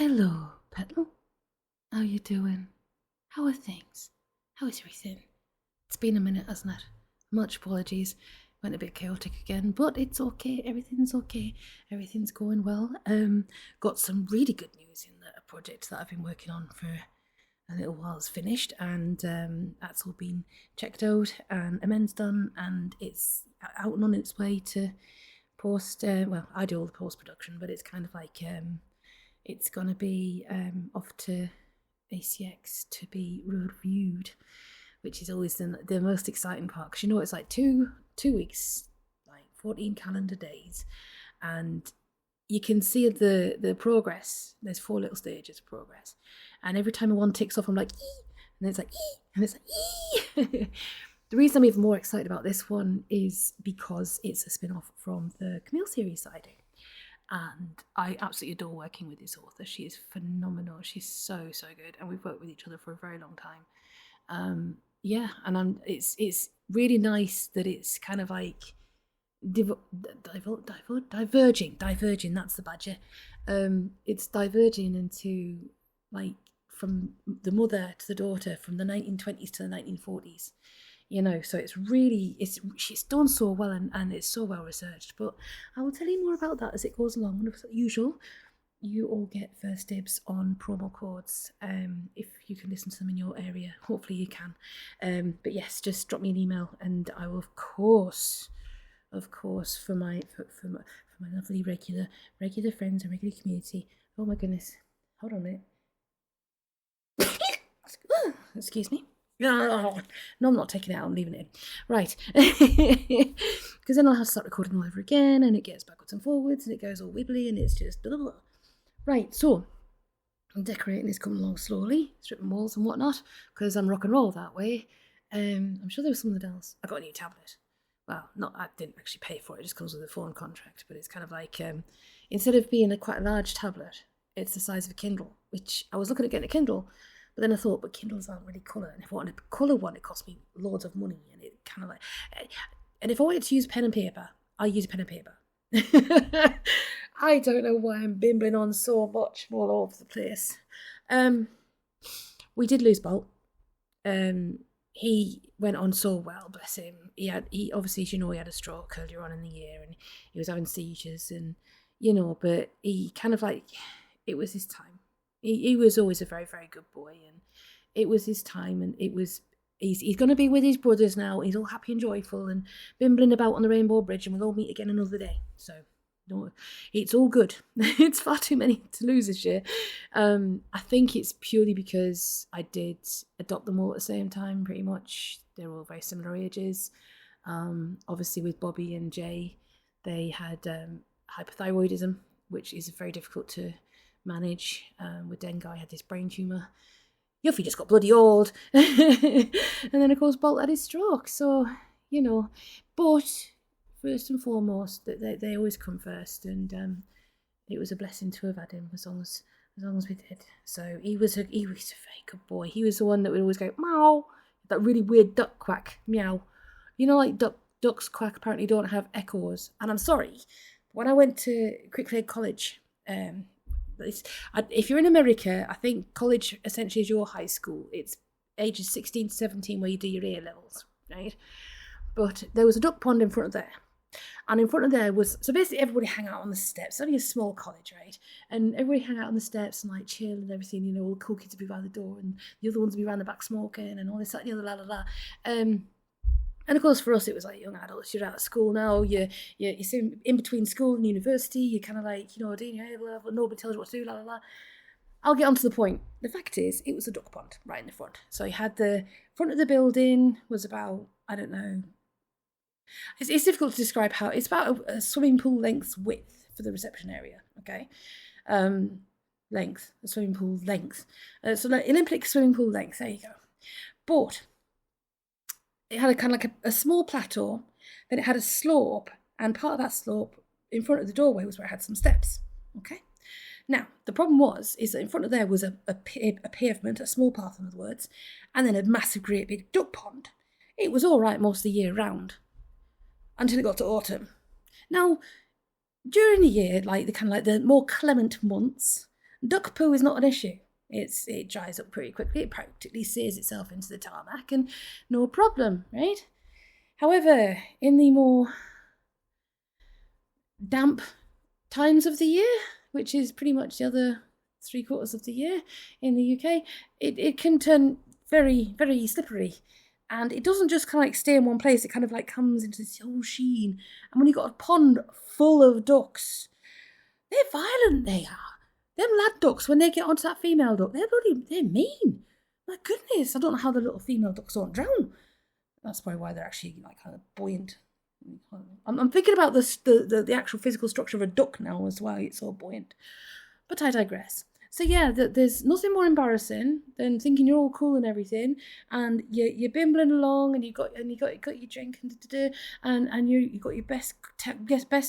Hello, Petal. How you doing? How are things? How is everything? It's been a minute, hasn't it? Much apologies. Went a bit chaotic again, but it's okay. Everything's okay. Everything's going well. Got some really good news in that a project that I've been working on for a little while is finished, and that's all been checked out and amends done, and it's out and on its way to post. Well, I do all the post production, but it's kind of like it's gonna be off to ACX to be reviewed, which is always the most exciting part, because it's like two weeks, like 14 calendar days, and you can see the progress. There's 4 little stages of progress, and every time one ticks off, I'm like, ee! And then it's like, ee! And it's like, ee! The reason I'm even more excited about this one is because it's a spin-off from the Camille series that I do. And I absolutely adore working with this author. She is phenomenal. She's so good, and we've worked with each other for a very long time. And it's really nice that it's kind of like diverging. That's the badger. It's diverging into, like, from the mother to the daughter, from the 1920s to the 1940s. So she's done so well, and it's so well researched. But I will tell you more about that as it goes along. And as usual, you all get first dibs on promo codes if you can listen to them in your area. Hopefully you can. But yes, just drop me an email, and I will, of course, for my lovely regular friends and regular community. Oh my goodness, hold on a minute. Excuse me. No, I'm not taking it out. I'm leaving it in. Right. Because then I'll have to start recording all over again, and it gets backwards and forwards, and it goes all wibbly, and it's just blah, blah, blah. Right, so decorating is coming along slowly, stripping walls and whatnot, because I'm rock and roll that way. I'm sure there was something else. I got a new tablet. Well, I didn't actually pay for it. It just comes with a phone contract, but it's kind of like, instead of being quite a large tablet, it's the size of a Kindle, which I was looking at getting a Kindle. But then I thought, but Kindles aren't really colour, and if I wanted a colour one, it cost me loads of money, and it kind of like, and if I wanted to use pen and paper, I use pen and paper. I don't know why I'm bimbling on so much all over the place. We did lose Bolt. He went on so well, bless him. He obviously, as you know, he had a stroke earlier on in the year, and he was having seizures, and but he kind of like, it was his time. He was always a very, very good boy, and it was his time, and he's going to be with his brothers now. He's all happy and joyful and bimbling about on the Rainbow Bridge, and we'll all meet again another day. So it's all good. It's far too many to lose this year. I think it's purely because I did adopt them all at the same time, pretty much. They're all very similar ages. Obviously with Bobby and Jay, they had hypothyroidism, which is very difficult to manage. With Dengai, had this brain tumour. Yuffie just got bloody old. And then, of course, Bolt had his stroke. So, but first and foremost, they always come first. And it was a blessing to have had him as long as we did. So he was a very good boy. He was the one that would always go, meow, that really weird duck quack, meow. Like ducks quack apparently don't have echoes. And I'm sorry, when I went to Cricklade College, if you're in America, I think college essentially is your high school. It's ages 16 to 17 where you do your A levels, right? But there was a duck pond in front of there. And in front of there was, so basically everybody hang out on the steps. It's only a small college, right? And everybody hang out on the steps and like chill and everything, all the cool kids would be by the door and the other ones would be around the back smoking and all this, that, and the other, la, la, la. And of course, for us, it was like young adults. You're out of school now. You're in between school and university. You're kind of like, doing your A-level. Nobody tells you what to do, la, la, la. I'll get on to the point. The fact is, it was a duck pond right in the front. So you had the front of the building was about, I don't know. It's difficult to describe how. It's about a swimming pool length width for the reception area, okay? Length, a swimming pool length. So like Olympic swimming pool length, there you go. But it had a kind of like a small plateau, then it had a slope, and part of that slope in front of the doorway was where it had some steps, okay? Now, the problem is that in front of there was a pavement, a small path in other words, and then a massive great big duck pond. It was all right most of the year round, until it got to autumn. Now, during the year, like the more clement months, Duck poo is not an issue. It dries up pretty quickly. It practically sears itself into the tarmac and no problem, right? However, in the more damp times of the year, which is pretty much the other 3/4 of the year in the UK, it can turn very, very slippery. And it doesn't just kind of like stay in one place, it kind of like comes into this whole sheen. And when you've got a pond full of ducks, they're violent, they are. Them lad ducks, when they get onto that female duck, they're mean. My goodness, I don't know how the little female ducks don't drown. That's probably why they're actually like kind of buoyant. I'm thinking about the actual physical structure of a duck now as why it's so buoyant. But I digress. So yeah, there's nothing more embarrassing than thinking you're all cool and everything, and you're bimbling along, and you got your drink and you got your best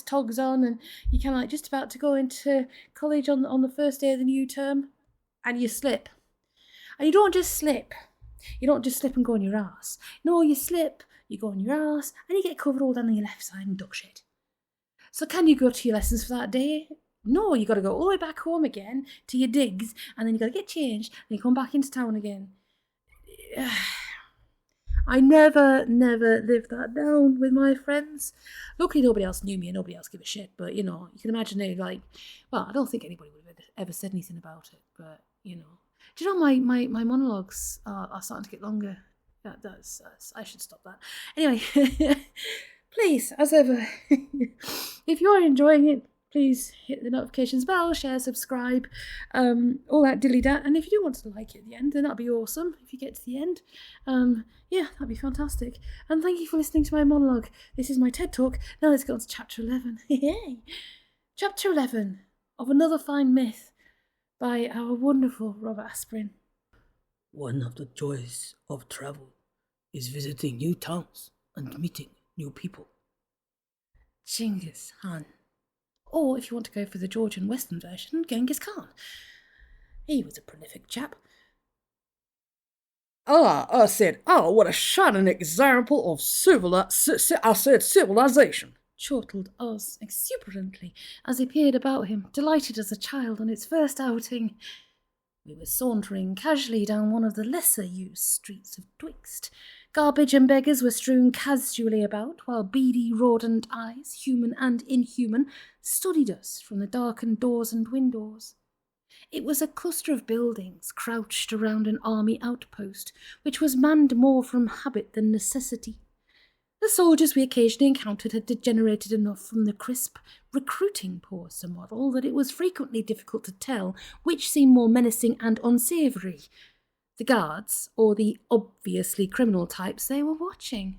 togs on, and you're kind of like just about to go into college on the first day of the new term, and you slip, and you don't just slip. You don't just slip and go on your ass. No, you slip, you go on your ass, and you get covered all down on your left side in duck shit. So can you go to your lessons for that day? No, you got to go all the way back home again to your digs, and then you got to get changed, and you come back into town again. I never lived that down with my friends. Luckily, nobody else knew me, and nobody else gave a shit. But you know, you can imagine it like, well, I don't think anybody would have ever said anything about it. But you know, do you know my monologues are starting to get longer? That's I should stop that. Anyway, please, as ever, if you're enjoying it, please hit the notifications bell, share, subscribe, all that dilly-dat. And if you do want to like it at the end, then that'd be awesome if you get to the end. Yeah, that'd be fantastic. And thank you for listening to my monologue. This is my TED Talk. Now let's go on to Chapter 11. Yay! Chapter 11 of Another Fine Myth by our wonderful Robert Asprin. One of the joys of travel is visiting new towns and meeting new people. Genghis Khan. Or, if you want to go for the Georgian Western version, Genghis Khan. He was a prolific chap. I said, what a shining example of civilization, chortled Aahz exuberantly as he peered about him, delighted as a child on its first outing. We were sauntering casually down one of the lesser-used streets of Twixt. Garbage and beggars were strewn casually about, while beady, rodent eyes, human and inhuman, studied us from the darkened doors and windows. It was a cluster of buildings crouched around an army outpost, which was manned more from habit than necessity. The soldiers we occasionally encountered had degenerated enough from the crisp, recruiting Porter model that it was frequently difficult to tell which seemed more menacing and unsavoury, the guards or the obviously criminal types they were watching.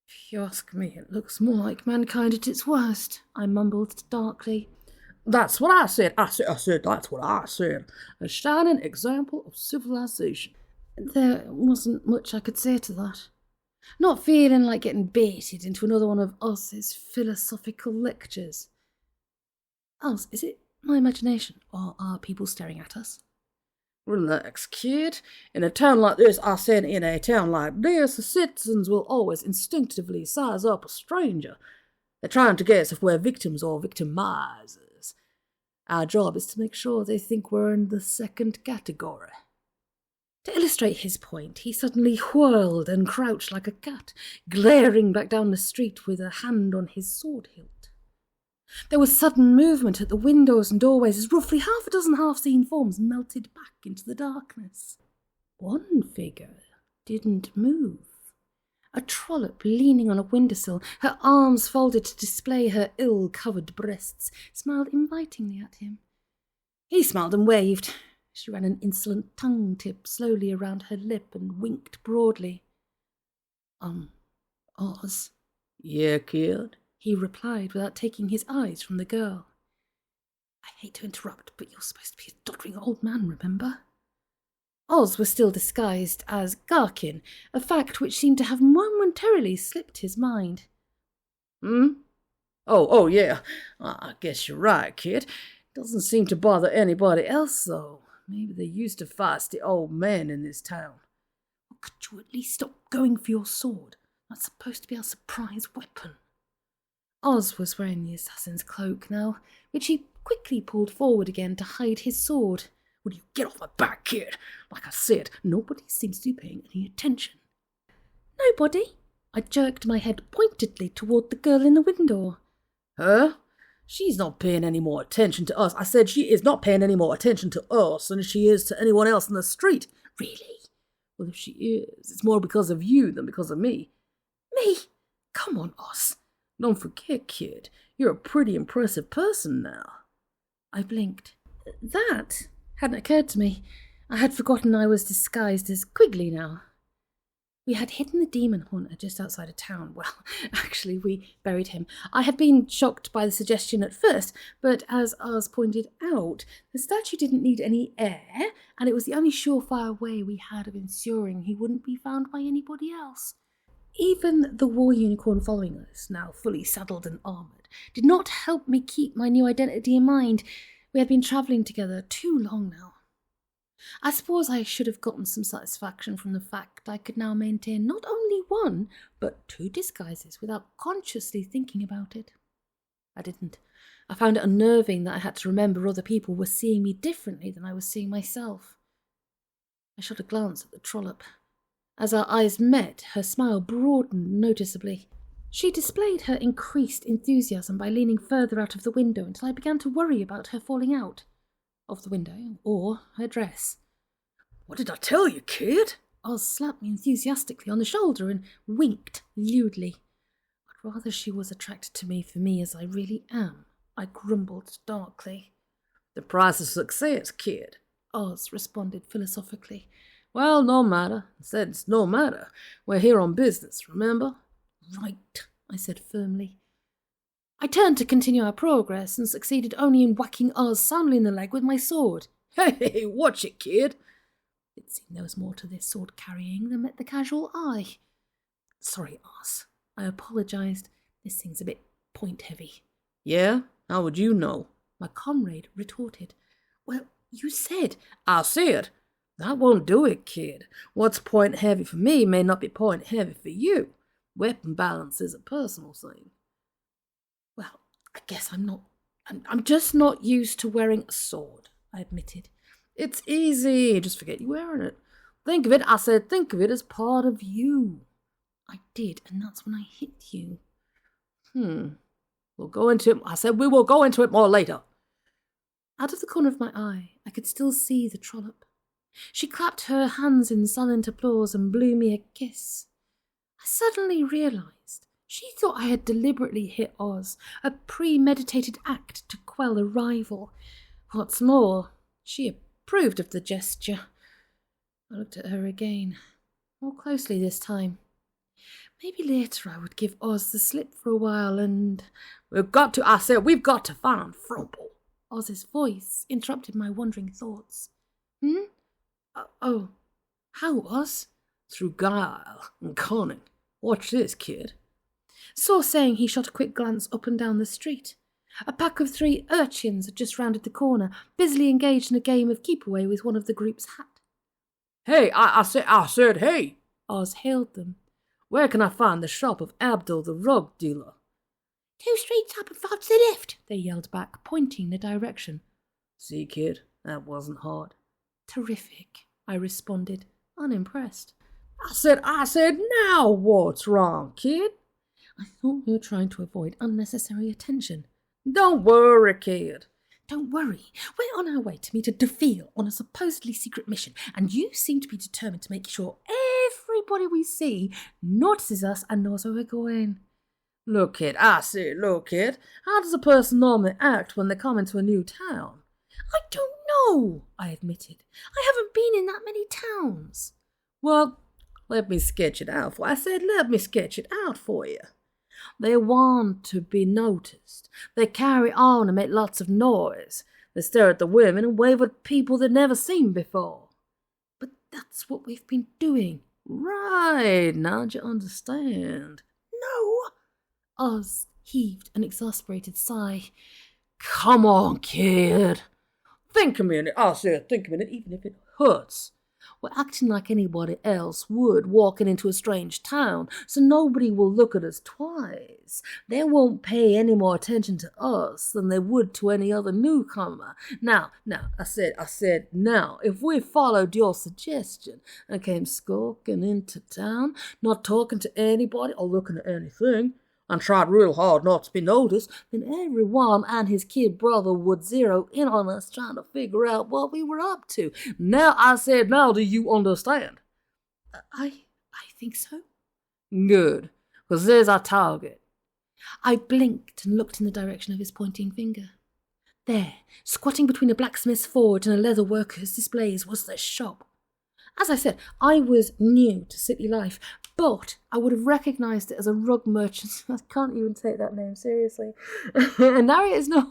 If you ask me, it looks more like mankind at its worst, I mumbled darkly. That's what I said. I said, that's what I said. A shining example of civilization. There wasn't much I could say to that. Not feeling like getting baited into another one of Aahz's philosophical lectures. Aahz, is it my imagination, or are people staring at us? Relax, kid. In a town like this, I said in a town like this, the citizens will always instinctively size up a stranger. They're trying to guess if we're victims or victimizers. Our job is to make sure they think we're in the second category. To illustrate his point, he suddenly whirled and crouched like a cat, glaring back down the street with a hand on his sword hilt. There was sudden movement at the windows and doorways as roughly half a dozen half-seen forms melted back into the darkness. One figure didn't move. A trollop leaning on a windowsill, her arms folded to display her ill-covered breasts, smiled invitingly at him. He smiled and waved. She ran an insolent tongue-tip slowly around her lip and winked broadly. Aahz? Yeah, kid? He replied without taking his eyes from the girl. I hate to interrupt, but you're supposed to be a doddering old man, remember? Aahz was still disguised as Garkin, a fact which seemed to have momentarily slipped his mind. Oh, yeah. I guess you're right, kid. Doesn't seem to bother anybody else, though. Maybe they used to feisty old men in this town. Well, could you at least stop going for your sword? That's supposed to be our surprise weapon. Aahz was wearing the assassin's cloak now, which he quickly pulled forward again to hide his sword. Will you get off my back, kid? Like I said, nobody seems to be paying any attention. Nobody? I jerked my head pointedly toward the girl in the window. Her? She's not paying any more attention to us. I said she is not paying any more attention to us than she is to anyone else in the street. Really? Well, if she is, it's more because of you than because of me. Me? Come on, Aahz. Don't forget, kid, you're a pretty impressive person now. I blinked. That hadn't occurred to me. I had forgotten I was disguised as Quigley now. We had hidden the demon haunter just outside of town. Well, actually, we buried him. I had been shocked by the suggestion at first, but as Aahz pointed out, the statue didn't need any air, and it was the only surefire way we had of ensuring he wouldn't be found by anybody else. Even the war unicorn following us, now fully saddled and armoured, did not help me keep my new identity in mind. We had been travelling together too long now. I suppose I should have gotten some satisfaction from the fact I could now maintain not only one, but 2 disguises without consciously thinking about it. I didn't. I found it unnerving that I had to remember other people were seeing me differently than I was seeing myself. I shot a glance at the trollop. As our eyes met, her smile broadened noticeably. She displayed her increased enthusiasm by leaning further out of the window until I began to worry about her falling out of the window or her dress. What did I tell you, kid? Aahz slapped me enthusiastically on the shoulder and winked lewdly. I'd rather she was attracted to me for me as I really am, I grumbled darkly. The price of success, kid, Aahz responded philosophically. Well, no matter. I said it's no matter. We're here on business, remember? Right, I said firmly. I turned to continue our progress and succeeded only in whacking Aahz soundly in the leg with my sword. Hey, watch it, kid. It seemed there was more to this sword carrying than met the casual eye. Sorry, Aahz. I apologised. This thing's a bit point-heavy. Yeah? How would you know? My comrade retorted. Well, you said. I said. That won't do it, kid. What's point-heavy for me may not be point-heavy for you. Weapon balance is a personal thing. Well, I guess I'm just not used to wearing a sword, I admitted. It's easy. Just forget you're wearing it. Think of it, I said, think of it as part of you. I did, and that's when I hit you. We'll go into it. I said we will go into it more later. Out of the corner of my eye, I could still see the trollop. She clapped her hands in silent applause and blew me a kiss. I suddenly realised she thought I had deliberately hit Aahz, a premeditated act to quell a rival. What's more, she approved of the gesture. I looked at her again, more closely this time. Maybe later I would give Aahz the slip for a while and... we've got to find Frumple. Oz's voice interrupted my wandering thoughts. Oh, how, Aahz? Through guile and cunning. Watch this, kid. So saying, he shot a quick glance up and down the street. A pack of 3 urchins had just rounded the corner, busily engaged in a game of keep-away with one of the group's hat. Hey, I said, hey! Aahz hailed them. Where can I find the shop of Abdul the rug dealer? 2 streets up and 5 to the left, they yelled back, pointing the direction. See, kid, that wasn't hard. Terrific, I responded, unimpressed. I said, now what's wrong, kid? I thought we were trying to avoid unnecessary attention. Don't worry, kid. Don't worry. We're on our way to meet a Defil on a supposedly secret mission, and you seem to be determined to make sure everybody we see notices us and knows where we're going. Look, kid, how does a person normally act when they come into a new town? I don't know, I admitted. I haven't been in that many towns. Well, let me sketch it out for you. They want to be noticed. They carry on and make lots of noise. They stare at the women and wave at people they've never seen before. But that's what we've been doing. Right, now do you understand? No. Aahz heaved an exasperated sigh. Come on, kid. Think a minute. I said think a minute, even if it hurts. We're acting like anybody else would walking into a strange town, so nobody will look at us twice. They won't pay any more attention to us than they would to any other newcomer. Now, I said, now, if we followed your suggestion and came skulking into town, not talking to anybody or looking at anything, and tried real hard not to be noticed, then everyone and his kid brother would zero in on us trying to figure out what we were up to. Now, I said, now do you understand? I think so. Good, because there's our target. I blinked and looked in the direction of his pointing finger. There, squatting between a blacksmith's forge and a leather worker's displays, was the shop. As I said, I was new to city life, but I would have recognised it as a rug merchant. I can't even take that name seriously. And now it is no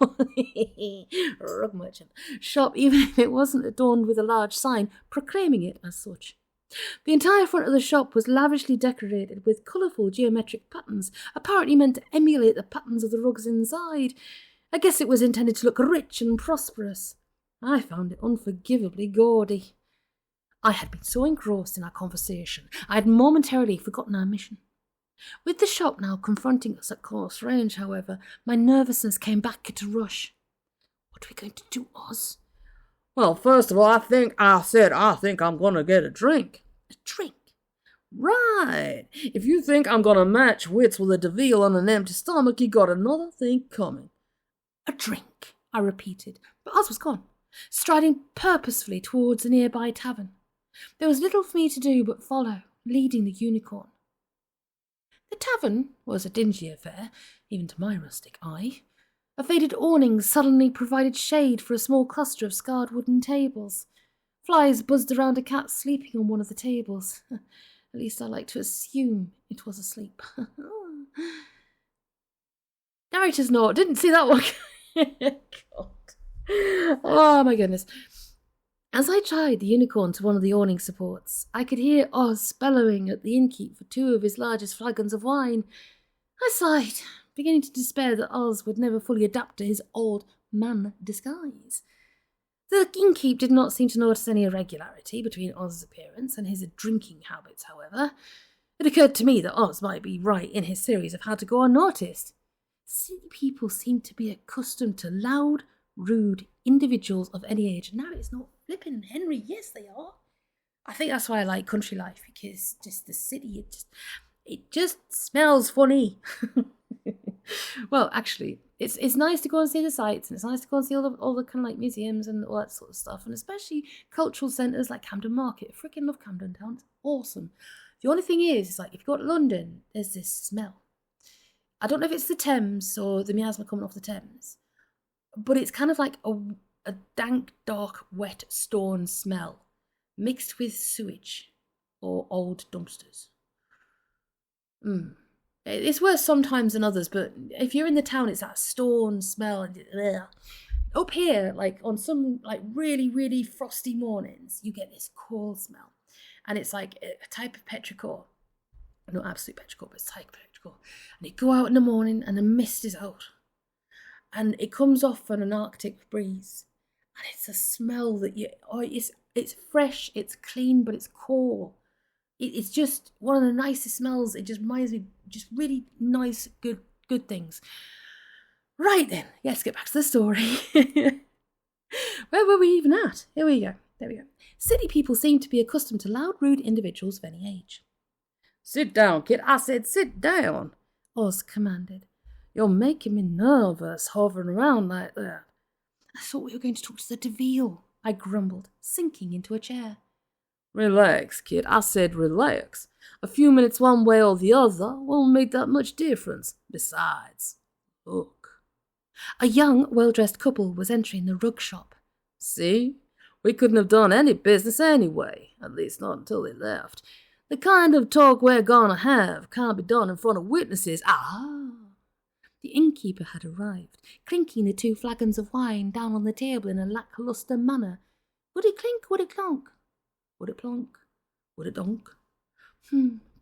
rug merchant shop, even if it wasn't adorned with a large sign proclaiming it as such. The entire front of the shop was lavishly decorated with colourful geometric patterns, apparently meant to emulate the patterns of the rugs inside. I guess it was intended to look rich and prosperous. I found it unforgivably gaudy. I had been so engrossed in our conversation, I had momentarily forgotten our mission. With the shop now confronting us at close range, however, my nervousness came back at a rush. What are we going to do, Aahz? Well, first of all, I think I'm going to get a drink. A drink? Right. If you think I'm going to match wits with a DeVille on an empty stomach, you got another thing coming. A drink, I repeated, but Aahz was gone, striding purposefully towards a nearby tavern. There was little for me to do but follow, leading the unicorn. The tavern was a dingy affair, even to my rustic eye. A faded awning suddenly provided shade for a small cluster of scarred wooden tables. Flies buzzed around a cat sleeping on one of the tables. At least I like to assume it was asleep. Narrator's note, didn't see that one. God. Oh my goodness. As I tied the unicorn to one of the awning supports, I could hear Aahz bellowing at the innkeep for 2 of his largest flagons of wine. I sighed, beginning to despair that Aahz would never fully adapt to his old man disguise. The innkeep did not seem to notice any irregularity between Aahz's appearance and his drinking habits, however. It occurred to me that Aahz might be right in his series of how to go unnoticed. City people seem to be accustomed to loud, rude individuals of any age. Now it's not flipping Henry. Yes, they are. I think that's why I like country life, because just the city, it just smells funny. Well, actually, it's nice to go and see the sights, and it's nice to go and see all the kind of like museums and all that sort of stuff, and especially cultural centres like Camden Market. I freaking love Camden Town. It's awesome. The only thing is like if you go to London, there's this smell. I don't know if it's the Thames or the miasma coming off the Thames, but it's kind of like a dank, dark, wet stone smell mixed with sewage or old dumpsters. It's worse sometimes than others, but if you're in the town, it's that stone smell. And up here, like on some like really, really frosty mornings, you get this cold smell, and it's like a type of petrichor. Not absolute petrichor, but it's type of petrichor. And you go out in the morning, and the mist is out, and it comes off on an Arctic breeze, and it's a smell that it's fresh, it's clean, but it's cool. It's just one of the nicest smells. It just reminds me just really nice, good things. Right then, let's get back to the story. Where were we even at? Here we go. There we go. City people seem to be accustomed to loud, rude individuals of any age. Sit down, kid. I said sit down, Aahz commanded. You're making me nervous hovering around like that. I thought we were going to talk to the DeVille, I grumbled, sinking into a chair. Relax, kid. I said relax. A few minutes one way or the other won't make that much difference. Besides, look. A young, well-dressed couple was entering the rug shop. See? We couldn't have done any business anyway, at least not until they left. The kind of talk we're gonna have can't be done in front of witnesses. The innkeeper had arrived, clinking the 2 flagons of wine down on the table in a lacklustre manner. Would it clink? Would it clonk? Would it plonk? Would it donk?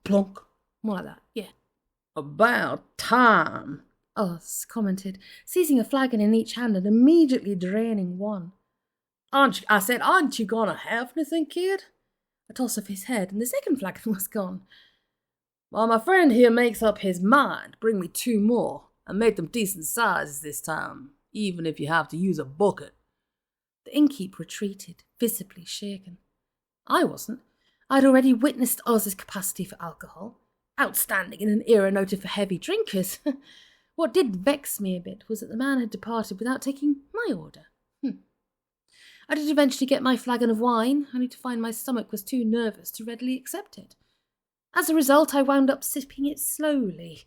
Plonk. More like that, yeah. About time, Aahz commented, seizing a flagon in each hand and immediately draining one. Aren't you gonna have anything, kid? A toss of his head, and the second flagon was gone. Well, my friend here makes up his mind. Bring me 2 more, and make them decent sizes this time, even if you have to use a bucket. The innkeep retreated, visibly shaken. I wasn't. I'd already witnessed Aahz's capacity for alcohol, outstanding in an era noted for heavy drinkers. What did vex me a bit was that the man had departed without taking my order. I did eventually get my flagon of wine, only to find my stomach was too nervous to readily accept it. As a result, I wound up sipping it slowly.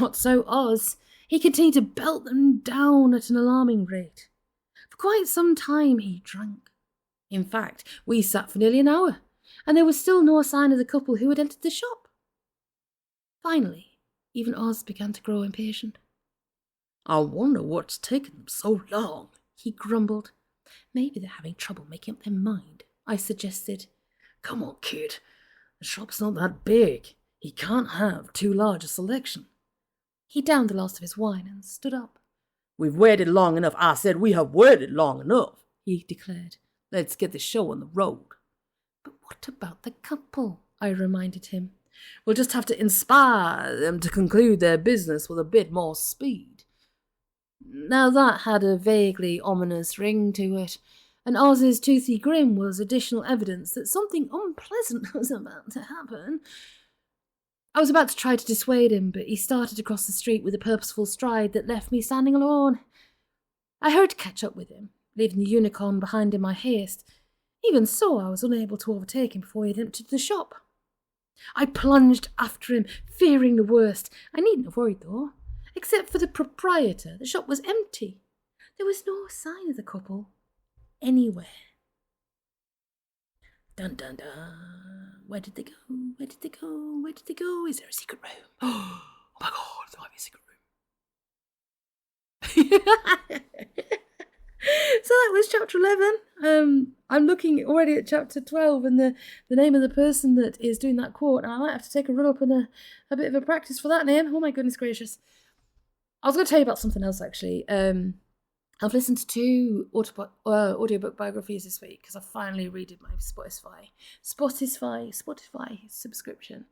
Not so Aahz. He continued to belt them down at an alarming rate. For quite some time he drank. In fact, we sat for nearly an hour, and there was still no sign of the couple who had entered the shop. Finally, even Aahz began to grow impatient. I wonder what's taken them so long, he grumbled. Maybe they're having trouble making up their mind, I suggested. Come on, kid. The shop's not that big. He can't have too large a selection. He downed the last of his wine and stood up. We've waited long enough. I said we have waited long enough, he declared. Let's get the show on the road. But what about the couple? I reminded him. We'll just have to inspire them to conclude their business with a bit more speed. Now that had a vaguely ominous ring to it, and Aahz's toothy grin was additional evidence that something unpleasant was about to happen. I was about to try to dissuade him, but he started across the street with a purposeful stride that left me standing alone. I hurried to catch up with him, leaving the unicorn behind in my haste. Even so, I was unable to overtake him before he had entered the shop. I plunged after him, fearing the worst. I needn't have worried, though. Except for the proprietor, the shop was empty. There was no sign of the couple anywhere. Dun dun dun. Where did they go? Where did they go? Where did they go? Is there a secret room? Oh my god, there might be a secret room. So that was chapter 11. I'm looking already at chapter 12 and the name of the person that is doing that quote, and I might have to take a run up and a bit of a practice for that name. Oh my goodness gracious. I was going to tell you about something else actually. I've listened to 2 audiobook biographies this week because I finally redid my Spotify subscription.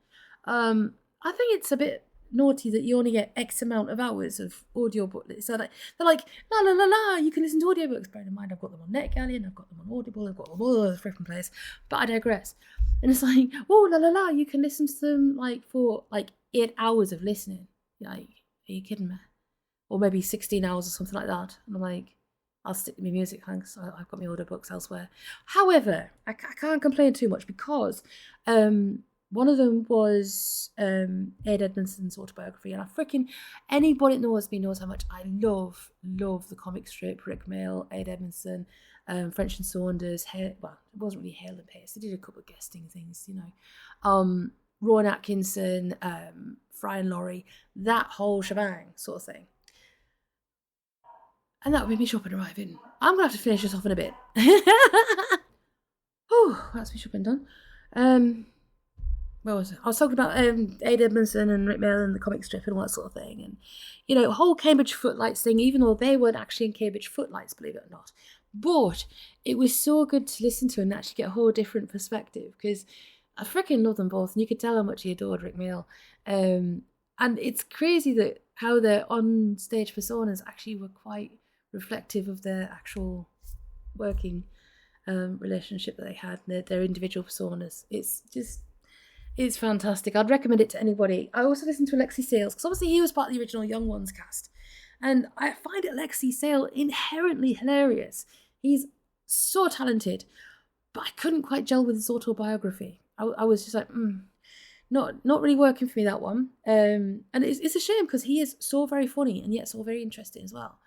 I think it's a bit naughty that you only get X amount of hours of audiobook. So they're like, la la la la, you can listen to audiobooks. Bear in mind, I've got them on NetGalley and I've got them on Audible, I've got them all over the freaking place. But I digress. And it's like, oh la la la, you can listen to them like for like 8 hours of listening. Like, are you kidding me? Or maybe 16 hours or something like that. And I'm like, I'll stick to my music, thanks. I've got my audiobooks elsewhere. However, I can't complain too much because one of them was Ed Edmondson's autobiography, and anybody that knows me knows how much I love the comic strip, Rick Mail, Ed Edmondson, French and Saunders, well, it wasn't really Hale and Pace, they did a couple of guesting things, you know. Rowan Atkinson, Fry and Laurie, that whole shebang sort of thing. And that would be me shopping arriving. I'm going to have to finish this off in a bit. Oh, that's me shopping done. Where was it? I was talking about Ed Edmondson and Rick Mail and the comic strip and all that sort of thing. And, you know, the whole Cambridge Footlights thing, even though they weren't actually in Cambridge Footlights, believe it or not. But it was so good to listen to and actually get a whole different perspective because I freaking love them both. And you could tell how much he adored Rick Mail. And it's crazy that how their on-stage personas actually were quite reflective of their actual working relationship that they had, their individual personas. It's fantastic. I'd recommend it to anybody. I also listened to Alexi Sales because obviously he was part of the original Young Ones cast, and I find Alexi Sale inherently hilarious. He's so talented, but I couldn't quite gel with his autobiography. I was just like, not really working for me, that one. And it's a shame because he is so very funny and yet so very interesting as well.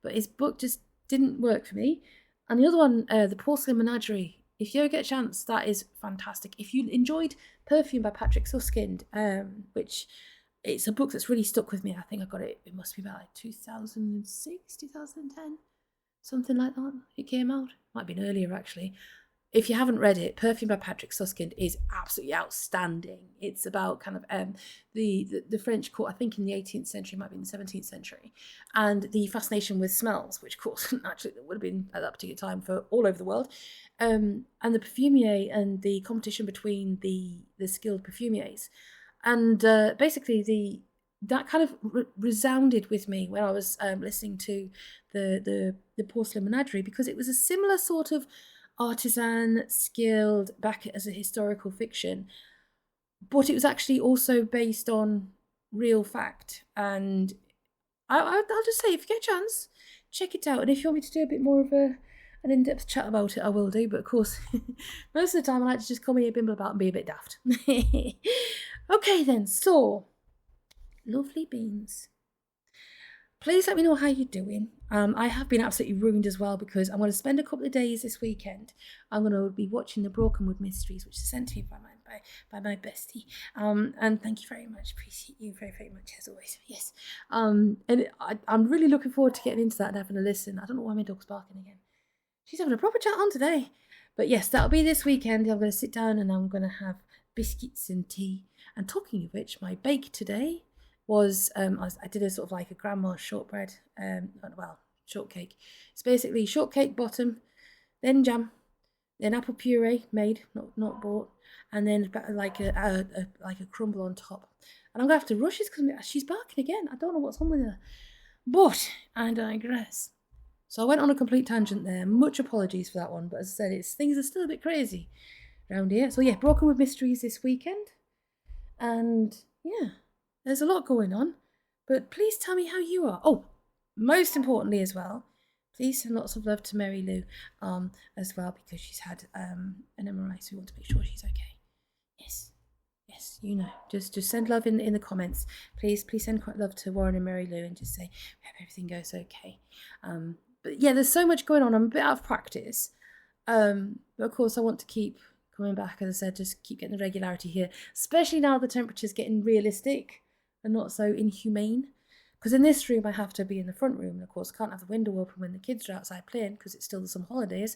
But his book just didn't work for me. And the other one, The Porcelain Menagerie, if you ever get a chance, that is fantastic. If you enjoyed Perfume by Patrick Suskind, which it's a book that's really stuck with me. I think I got it, it must be about like 2006, 2010, something like that. It came out. Might have been earlier, actually. if you haven't read it, Perfume by Patrick Suskind is absolutely outstanding. It's about kind of the French court, I think in the 18th century, might be in the 17th century, and the fascination with smells, which of course actually would have been at that particular time for all over the world, and the perfumier and the competition between the skilled perfumiers. And basically that kind of resounded with me when I was listening to the Porcelain Menagerie, because it was a similar sort of artisan, skilled, back as a historical fiction, but it was actually also based on real fact. And I'll just say, if you get a chance, check it out. And if you want me to do a bit more of an in-depth chat about it, I will do. But of course, most of the time I like to just come here, bimble about and be a bit daft. Okay then, so, lovely beans. Please let me know how you're doing. I have been absolutely ruined as well, because I'm going to spend a couple of days this weekend. I'm going to be watching the Brokenwood Mysteries, which is sent to me by my bestie. And thank you very much. Appreciate you very, very much, as always. Yes. And I'm really looking forward to getting into that and having a listen. I don't know why my dog's barking again. She's having a proper chat on today. But yes, that'll be this weekend. I'm going to sit down and I'm going to have biscuits and tea. And talking of which, my bake today was, I did a sort of like a grandma's shortbread, shortcake. It's basically shortcake bottom, then jam, then apple puree made, not bought, and then like a crumble on top. And I'm going to have to rush this because she's barking again. I don't know what's wrong with her. But I digress. So I went on a complete tangent there. Much apologies for that one. But as I said, things are still a bit crazy around here. So yeah, Brokenwood Mysteries this weekend. And yeah, there's a lot going on. But please tell me how you are. Oh, most importantly as well, please send lots of love to Mary Lou as well, because she's had an MRI, so we want to make sure she's okay. Yes, you know. Just send love in the comments. Please send quite love to Warren and Mary Lou and just say, hope everything goes okay. But yeah, there's so much going on. I'm a bit out of practice. But of course I want to keep coming back, as I said, just keep getting the regularity here, especially now the temperature's getting realistic and not so inhumane. Because in this room I have to be in the front room, and of course I can't have the window open when the kids are outside playing, because it's still the summer holidays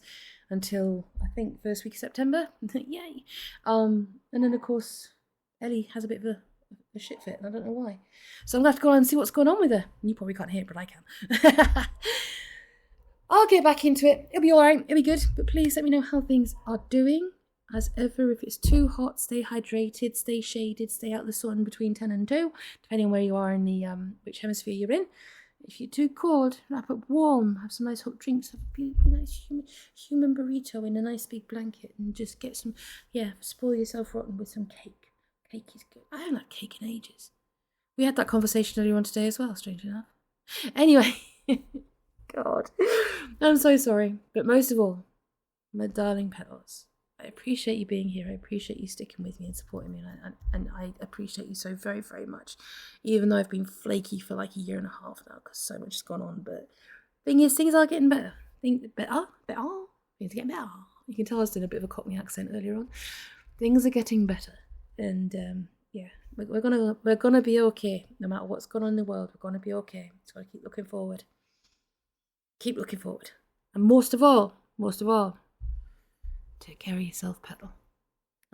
until I think first week of September. Yay! And then of course Ellie has a bit of a shit fit, and I don't know why. So I'm going to have to go and see what's going on with her. You probably can't hear it, but I can. I'll get back into it. It'll be alright. It'll be good. But please let me know how things are doing. As ever, if it's too hot, stay hydrated, stay shaded, stay out of the sun between 10 and 2, depending on where you are in the which hemisphere you're in. If you're too cold, wrap up warm, have some nice hot drinks, have a nice human burrito in a nice big blanket, and just get some, spoil yourself rotten with some cake. Cake is good. I haven't had cake in ages. We had that conversation earlier on today as well, strangely enough. Anyway, God, I'm so sorry. But most of all, my darling petals, I appreciate you being here. I appreciate you sticking with me and supporting me. And I appreciate you so very, very much. Even though I've been flaky for like a year and a half now, because so much has gone on. But thing is, things are getting better. Things are getting better. You can tell I was doing a bit of a Cockney accent earlier on. Things are getting better. And we're gonna be okay. No matter what's going on in the world, we're gonna be okay. Just gotta keep looking forward. Keep looking forward. And most of all, take care of yourself, Petal.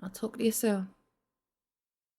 I'll talk to you soon.